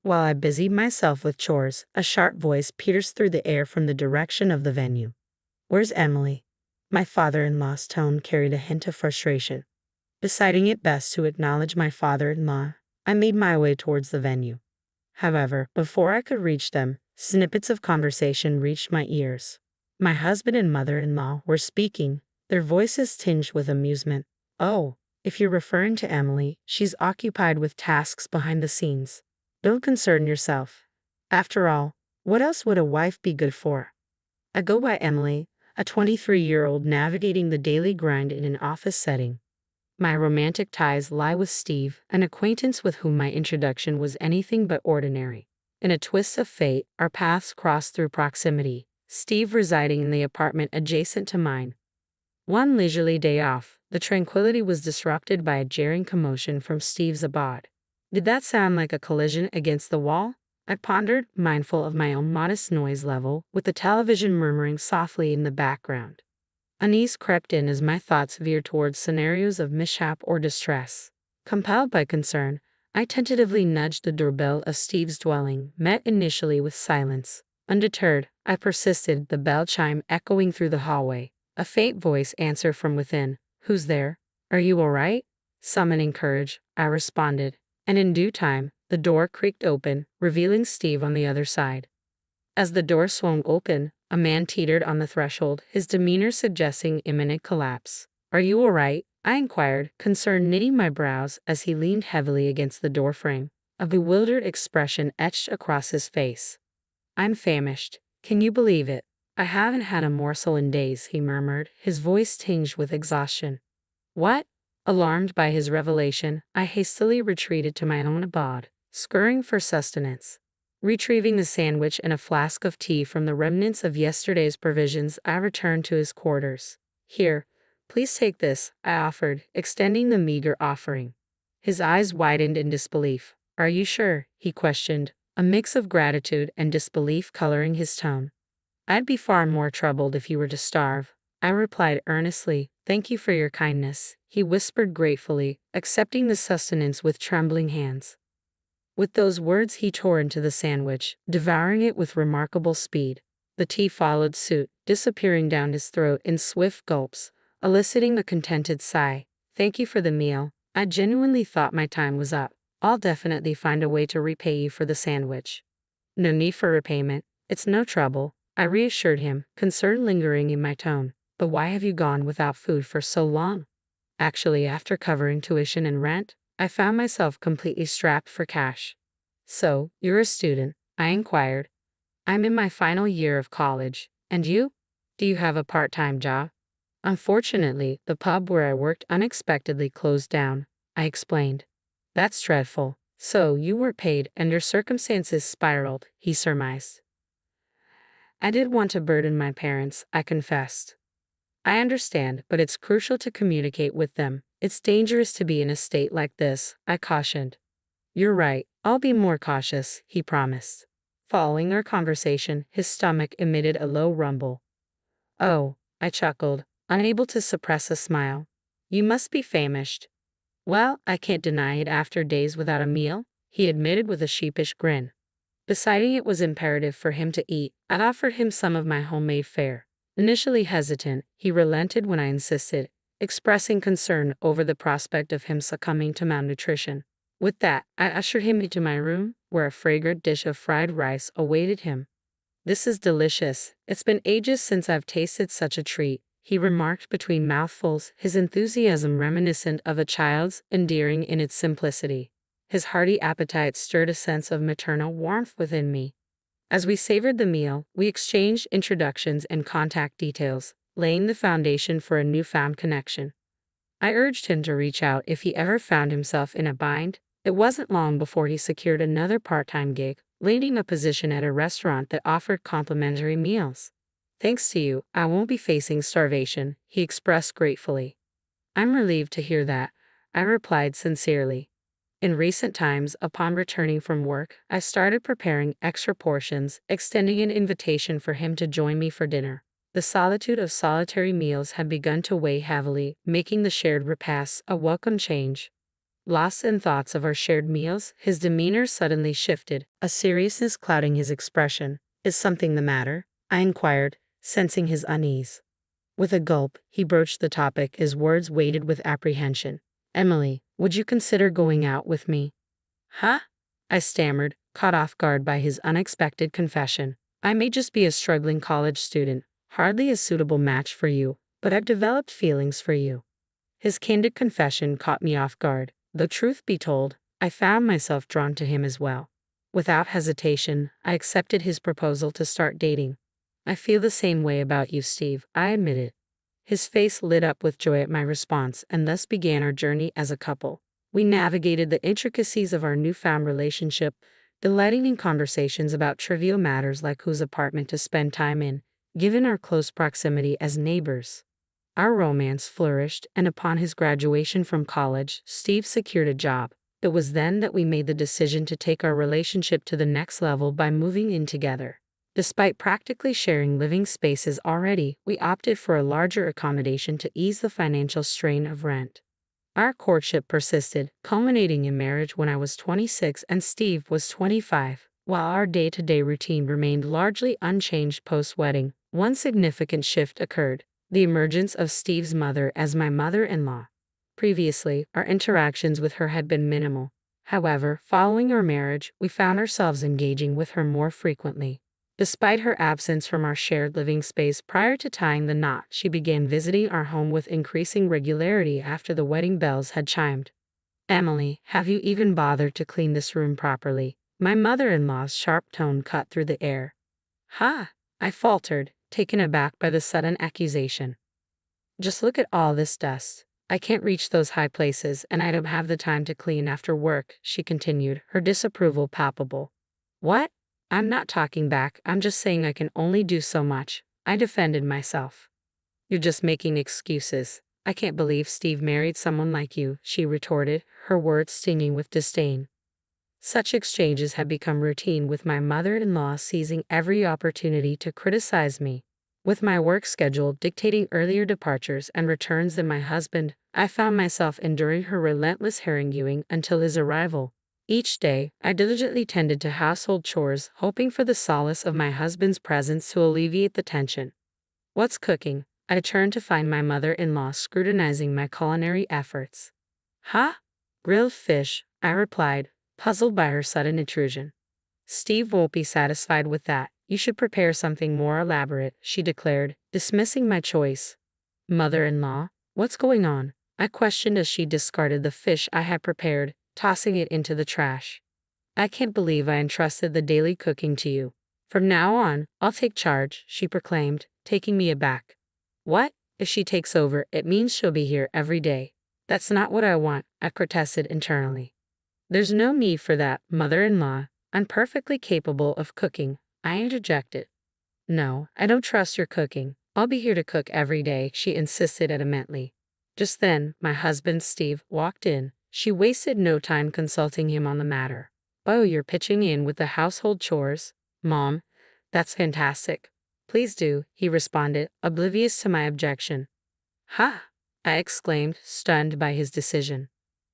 While I busied myself with chores, a sharp voice pierced through the air from the direction of the venue. "Where's Emily?" My father-in-law's tone carried a hint of frustration. Deciding it best to acknowledge my father-in-law, I made my way towards the venue. However, before I could reach them, snippets of conversation reached my ears. My husband and mother-in-law were speaking, their voices tinged with amusement. "Oh, if you're referring to Emily, she's occupied with tasks behind the scenes. Don't concern yourself. After all, what else would a wife be good for?" I go by Emily, a 23-year-old navigating the daily grind in an office setting. My romantic ties lie with Steve, an acquaintance with whom my introduction was anything but ordinary. In a twist of fate, our paths crossed through proximity, Steve residing in the apartment adjacent to mine. One leisurely day off, the tranquility was disrupted by a jarring commotion from Steve's abode. Did that sound like a collision against the wall? I pondered, mindful of my own modest noise level, with the television murmuring softly in the background. Unease crept in as my thoughts veered towards scenarios of mishap or distress. Compelled by concern, I tentatively nudged the doorbell of Steve's dwelling, met initially with silence. Undeterred, I persisted, the bell chime echoing through the hallway. A faint voice answered from within. "Who's there? Are you all right?" Summoning courage, I responded, and in due time, the door creaked open, revealing Steve on the other side. As the door swung open, a man teetered on the threshold, his demeanor suggesting imminent collapse. "Are you all right?" I inquired, concern knitting my brows as he leaned heavily against the doorframe. A bewildered expression etched across his face. "I'm famished. Can you believe it? I haven't had a morsel in days," he murmured, his voice tinged with exhaustion. "What?" Alarmed by his revelation, I hastily retreated to my own abode, scurrying for sustenance. Retrieving a sandwich and a flask of tea from the remnants of yesterday's provisions, I returned to his quarters. "Here, please take this," I offered, extending the meager offering. His eyes widened in disbelief. "Are you sure?" he questioned, a mix of gratitude and disbelief coloring his tone. "I'd be far more troubled if you were to starve," I replied earnestly. "Thank you for your kindness," he whispered gratefully, accepting the sustenance with trembling hands. With those words he tore into the sandwich, devouring it with remarkable speed. The tea followed suit, disappearing down his throat in swift gulps, eliciting a contented sigh. "Thank you for the meal. I genuinely thought my time was up. I'll definitely find a way to repay you for the sandwich." "No need for repayment. It's no trouble," I reassured him, concern lingering in my tone. "But why have you gone without food for so long?" Actually, after covering tuition and rent, I found myself completely strapped for cash. "So, you're a student?" I inquired. "I'm in my final year of college. And you? Do you have a part-time job?" "Unfortunately, the pub where I worked unexpectedly closed down," I explained. "That's dreadful. So, you were paid and your circumstances spiraled," he surmised. "I did want to burden my parents," I confessed. "I understand, but it's crucial to communicate with them. It's dangerous to be in a state like this," I cautioned. "You're right. I'll be more cautious," he promised. Following our conversation, his stomach emitted a low rumble. "Oh," I chuckled, unable to suppress a smile. "You must be famished." "Well, I can't deny it after days without a meal," he admitted with a sheepish grin. Deciding it was imperative for him to eat, I offered him some of my homemade fare. Initially hesitant, he relented when I insisted, expressing concern over the prospect of him succumbing to malnutrition. With that, I ushered him into my room, where a fragrant dish of fried rice awaited him. "This is delicious. It's been ages since I've tasted such a treat," he remarked between mouthfuls, his enthusiasm reminiscent of a child's, endearing in its simplicity. His hearty appetite stirred a sense of maternal warmth within me. As we savored the meal, we exchanged introductions and contact details, laying the foundation for a newfound connection. I urged him to reach out if he ever found himself in a bind. It wasn't long before he secured another part-time gig, landing a position at a restaurant that offered complimentary meals. "Thanks to you, I won't be facing starvation," he expressed gratefully. "I'm relieved to hear that," I replied sincerely. In recent times, upon returning from work, I started preparing extra portions, extending an invitation for him to join me for dinner. The solitude of solitary meals had begun to weigh heavily, making the shared repasts a welcome change. Lost in thoughts of our shared meals, his demeanor suddenly shifted, a seriousness clouding his expression. Is something the matter? I inquired, sensing his unease. With a gulp, he broached the topic, his words weighted with apprehension. Emily, would you consider going out with me? Huh? I stammered, caught off guard by his unexpected confession. I may just be a struggling college student, hardly a suitable match for you, but I've developed feelings for you. His candid confession caught me off guard. Though truth be told, I found myself drawn to him as well. Without hesitation, I accepted his proposal to start dating. I feel the same way about you, Steve, I admitted. His face lit up with joy at my response, and thus began our journey as a couple. We navigated the intricacies of our newfound relationship, delighting in conversations about trivial matters like whose apartment to spend time in, given our close proximity as neighbors. Our romance flourished, and upon his graduation from college, Steve secured a job. It was then that we made the decision to take our relationship to the next level by moving in together. Despite practically sharing living spaces already, we opted for a larger accommodation to ease the financial strain of rent. Our courtship persisted, culminating in marriage when I was 26 and Steve was 25. While our day-to-day routine remained largely unchanged post-wedding, one significant shift occurred: the emergence of Steve's mother as my mother-in-law. Previously, our interactions with her had been minimal. However, following our marriage, we found ourselves engaging with her more frequently. Despite her absence from our shared living space prior to tying the knot, she began visiting our home with increasing regularity after the wedding bells had chimed. Emily, have you even bothered to clean this room properly? My mother-in-law's sharp tone cut through the air. Ha! I faltered, taken aback by the sudden accusation. Just look at all this dust. I can't reach those high places, and I don't have the time to clean after work, she continued, her disapproval palpable. What? I'm not talking back, I'm just saying I can only do so much. I defended myself. You're just making excuses. I can't believe Steve married someone like you, she retorted, her words stinging with disdain. Such exchanges had become routine, with my mother-in-law seizing every opportunity to criticize me. With my work schedule dictating earlier departures and returns than my husband, I found myself enduring her relentless haranguing until his arrival. Each day, I diligently tended to household chores, hoping for the solace of my husband's presence to alleviate the tension. What's cooking? I turned to find my mother-in-law scrutinizing my culinary efforts. Huh? Grilled fish, I replied, puzzled by her sudden intrusion. Steve won't be satisfied with that. You should prepare something more elaborate, she declared, dismissing my choice. Mother-in-law, what's going on? I questioned as she discarded the fish I had prepared, tossing it into the trash. I can't believe I entrusted the daily cooking to you. From now on, I'll take charge, she proclaimed, taking me aback. What? If she takes over, it means she'll be here every day. That's not what I want, I protested internally. There's no need for that, mother-in-law. I'm perfectly capable of cooking, I interjected. No, I don't trust your cooking. I'll be here to cook every day, she insisted adamantly. Just then, my husband Steve walked in. She wasted no time consulting him on the matter. Oh, you're pitching in with the household chores? Mom, that's fantastic. Please do, he responded, oblivious to my objection. Ha! I exclaimed, stunned by his decision.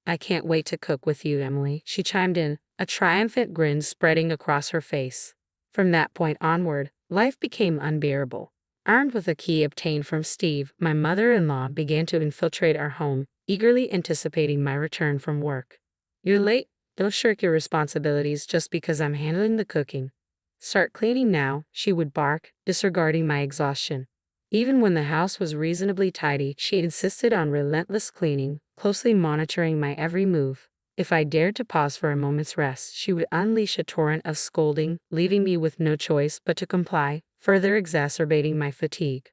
I can't wait to cook with you, Emily, she chimed in, a triumphant grin spreading across her face. From that point onward, life became unbearable. Armed with a key obtained from Steve, my mother-in-law began to infiltrate our home, eagerly anticipating my return from work. You're late. Don't shirk your responsibilities just because I'm handling the cooking. Start cleaning now, she would bark, disregarding my exhaustion. Even when the house was reasonably tidy, she insisted on relentless cleaning, closely monitoring my every move. If I dared to pause for a moment's rest, she would unleash a torrent of scolding, leaving me with no choice but to comply, further exacerbating my fatigue.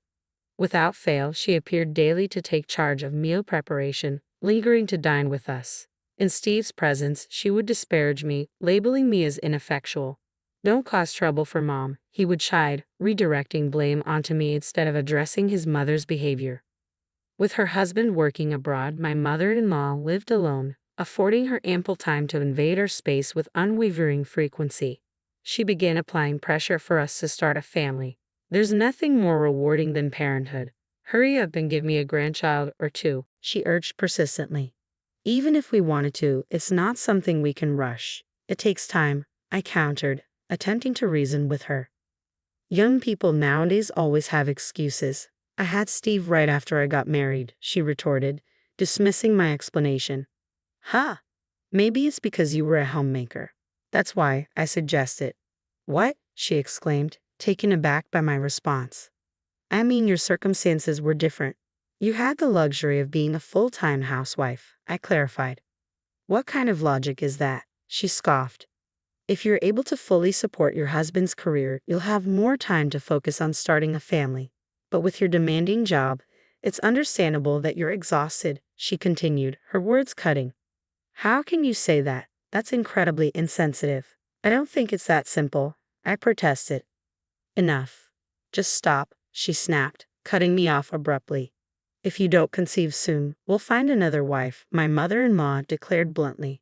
Without fail, she appeared daily to take charge of meal preparation, lingering to dine with us. In Steve's presence, she would disparage me, labeling me as ineffectual. Don't cause trouble for Mom, he would chide, redirecting blame onto me instead of addressing his mother's behavior. With her husband working abroad, my mother-in-law lived alone, affording her ample time to invade our space with unwavering frequency. She began applying pressure for us to start a family. There's nothing more rewarding than parenthood. Hurry up and give me a grandchild or two, she urged persistently. Even if we wanted to, it's not something we can rush. It takes time, I countered, attempting to reason with her. Young people nowadays always have excuses. I had Steve right after I got married, she retorted, dismissing my explanation. Ha! Maybe it's because you were a homemaker. That's why, I suggested. What? She exclaimed, taken aback by my response. I mean, your circumstances were different. You had the luxury of being a full-time housewife, I clarified. What kind of logic is that? She scoffed. If you're able to fully support your husband's career, you'll have more time to focus on starting a family. But with your demanding job, it's understandable that you're exhausted, she continued, her words cutting. How can you say that? That's incredibly insensitive. I don't think it's that simple, I protested. Enough. Just stop, she snapped, cutting me off abruptly. If you don't conceive soon, we'll find another wife, my mother-in-law declared bluntly.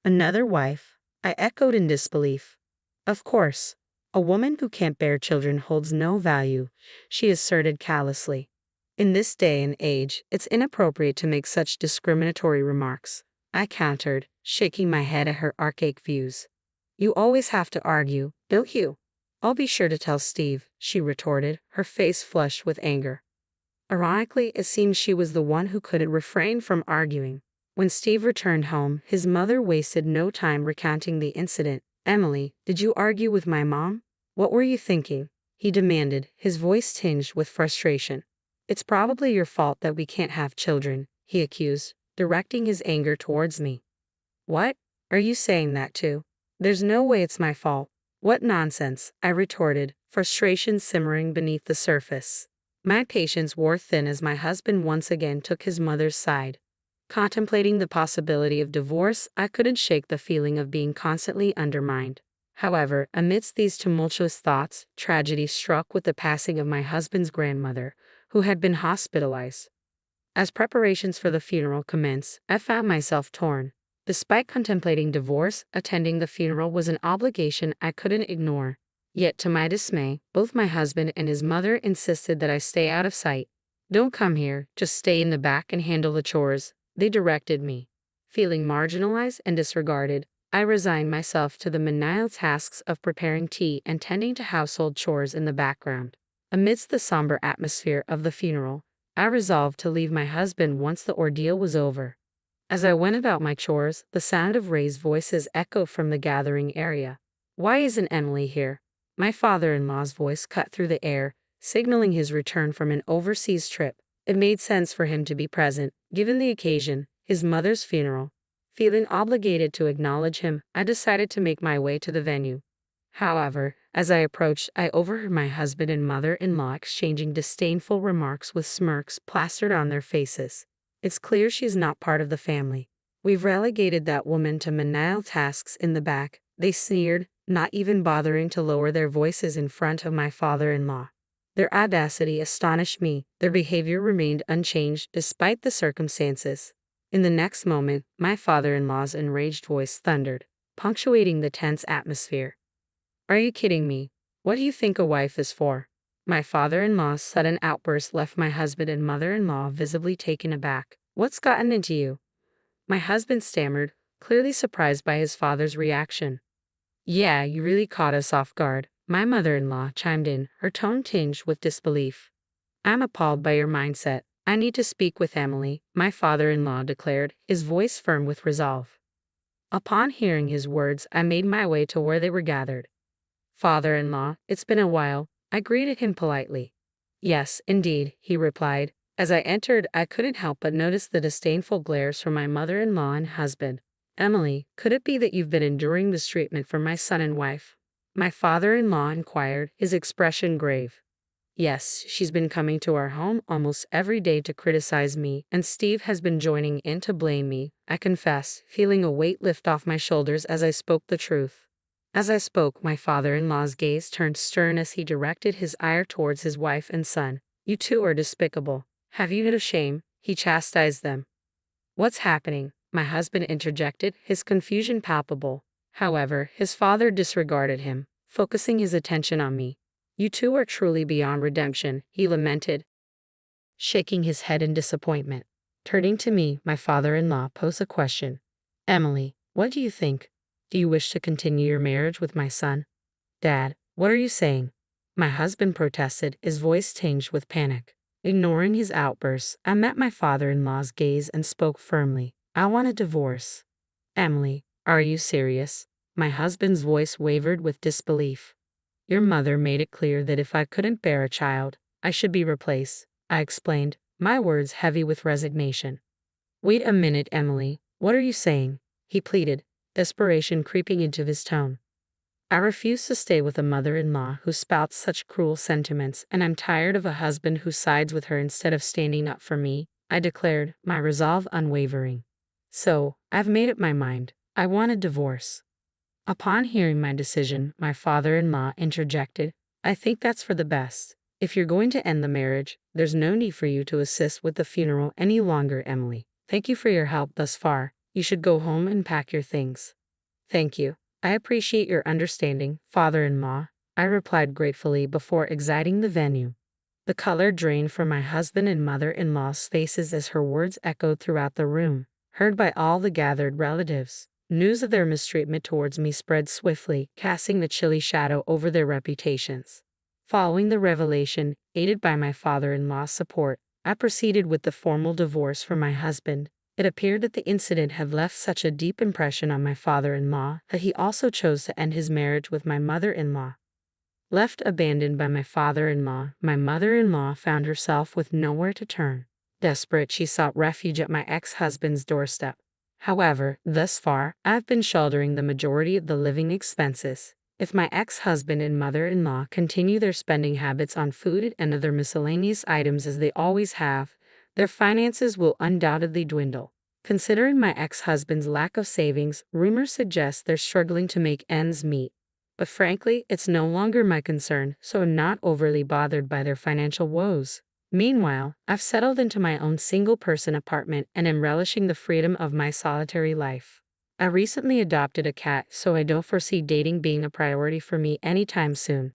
Another wife? I echoed in disbelief. Of course. A woman who can't bear children holds no value, she asserted callously. In this day and age, it's inappropriate to make such discriminatory remarks, I countered, shaking my head at her archaic views. You always have to argue, don't you? I'll be sure to tell Steve, she retorted, her face flushed with anger. Ironically, it seemed she was the one who couldn't refrain from arguing. When Steve returned home, his mother wasted no time recounting the incident. Emily, did you argue with my mom? What were you thinking? He demanded, his voice tinged with frustration. It's probably your fault that we can't have children, he accused, directing his anger towards me. What? Are you saying that too? There's no way it's my fault. What nonsense, I retorted, frustration simmering beneath the surface. My patience wore thin as my husband once again took his mother's side. Contemplating the possibility of divorce, I couldn't shake the feeling of being constantly undermined. However, amidst these tumultuous thoughts, tragedy struck with the passing of my husband's grandmother, who had been hospitalized. As preparations for the funeral commenced, I found myself torn. Despite contemplating divorce, attending the funeral was an obligation I couldn't ignore. Yet to my dismay, both my husband and his mother insisted that I stay out of sight. Don't come here, just stay in the back and handle the chores, they directed me. Feeling marginalized and disregarded, I resigned myself to the menial tasks of preparing tea and tending to household chores in the background. Amidst the somber atmosphere of the funeral, I resolved to leave my husband once the ordeal was over. As I went about my chores, the sound of raised voices echoed from the gathering area. Why isn't Emily here? My father-in-law's voice cut through the air, signaling his return from an overseas trip. It made sense for him to be present, given the occasion, his mother's funeral. Feeling obligated to acknowledge him, I decided to make my way to the venue. However, as I approached, I overheard my husband and mother-in-law exchanging disdainful remarks with smirks plastered on their faces. It's clear she's not part of the family. We've relegated that woman to menial tasks in the back, they sneered, not even bothering to lower their voices in front of my father-in-law. Their audacity astonished me. Their behavior remained unchanged despite the circumstances. In the next moment, my father-in-law's enraged voice thundered, punctuating the tense atmosphere. Are you kidding me? What do you think a wife is for? My father-in-law's sudden outburst left my husband and mother-in-law visibly taken aback. What's gotten into you? My husband stammered, clearly surprised by his father's reaction. Yeah, you really caught us off guard, my mother-in-law chimed in, her tone tinged with disbelief. I'm appalled by your mindset. I need to speak with Emily, my father-in-law declared, his voice firm with resolve. Upon hearing his words, I made my way to where they were gathered. Father-in-law, it's been a while, I greeted him politely. Yes, indeed, he replied. As I entered, I couldn't help but notice the disdainful glares from my mother-in-law and husband. Emily, could it be that you've been enduring this treatment from my son and wife? My father-in-law inquired, his expression grave. Yes, she's been coming to our home almost every day to criticize me, and Steve has been joining in to blame me, I confess, feeling a weight lift off my shoulders as I spoke the truth. As I spoke, my father-in-law's gaze turned stern as he directed his ire towards his wife and son. You two are despicable. Have you no shame? He chastised them. What's happening? My husband interjected, his confusion palpable. However, his father disregarded him, focusing his attention on me. You two are truly beyond redemption, he lamented, shaking his head in disappointment. Turning to me, my father-in-law posed a question. Emily, what do you think? Do you wish to continue your marriage with my son? Dad, what are you saying? My husband protested, his voice tinged with panic. Ignoring his outbursts, I met my father-in-law's gaze and spoke firmly. I want a divorce. Emily, are you serious? My husband's voice wavered with disbelief. Your mother made it clear that if I couldn't bear a child, I should be replaced, I explained, my words heavy with resignation. Wait a minute, Emily, what are you saying? He pleaded, desperation creeping into his tone. I refuse to stay with a mother-in-law who spouts such cruel sentiments, and I'm tired of a husband who sides with her instead of standing up for me, I declared, my resolve unwavering. So, I've made up my mind. I want a divorce. Upon hearing my decision, my father-in-law interjected, I think that's for the best. If you're going to end the marriage, there's no need for you to assist with the funeral any longer, Emily. Thank you for your help thus far. You should go home and pack your things. Thank you. I appreciate your understanding, father-in-law, I replied gratefully before exiting the venue. The color drained from my husband and mother-in-law's faces as her words echoed throughout the room, heard by all the gathered relatives. News of their mistreatment towards me spread swiftly, casting the chilly shadow over their reputations. Following the revelation, aided by my father-in-law's support, I proceeded with the formal divorce from my husband. It appeared that the incident had left such a deep impression on my father-in-law that he also chose to end his marriage with my mother-in-law. Left abandoned by my father-in-law, my mother-in-law found herself with nowhere to turn. Desperate, she sought refuge at my ex-husband's doorstep. However, thus far, I've been shouldering the majority of the living expenses. If my ex-husband and mother-in-law continue their spending habits on food and other miscellaneous items as they always have, their finances will undoubtedly dwindle. Considering my ex-husband's lack of savings, rumors suggest they're struggling to make ends meet. But frankly, it's no longer my concern, so I'm not overly bothered by their financial woes. Meanwhile, I've settled into my own single-person apartment and am relishing the freedom of my solitary life. I recently adopted a cat, so I don't foresee dating being a priority for me anytime soon.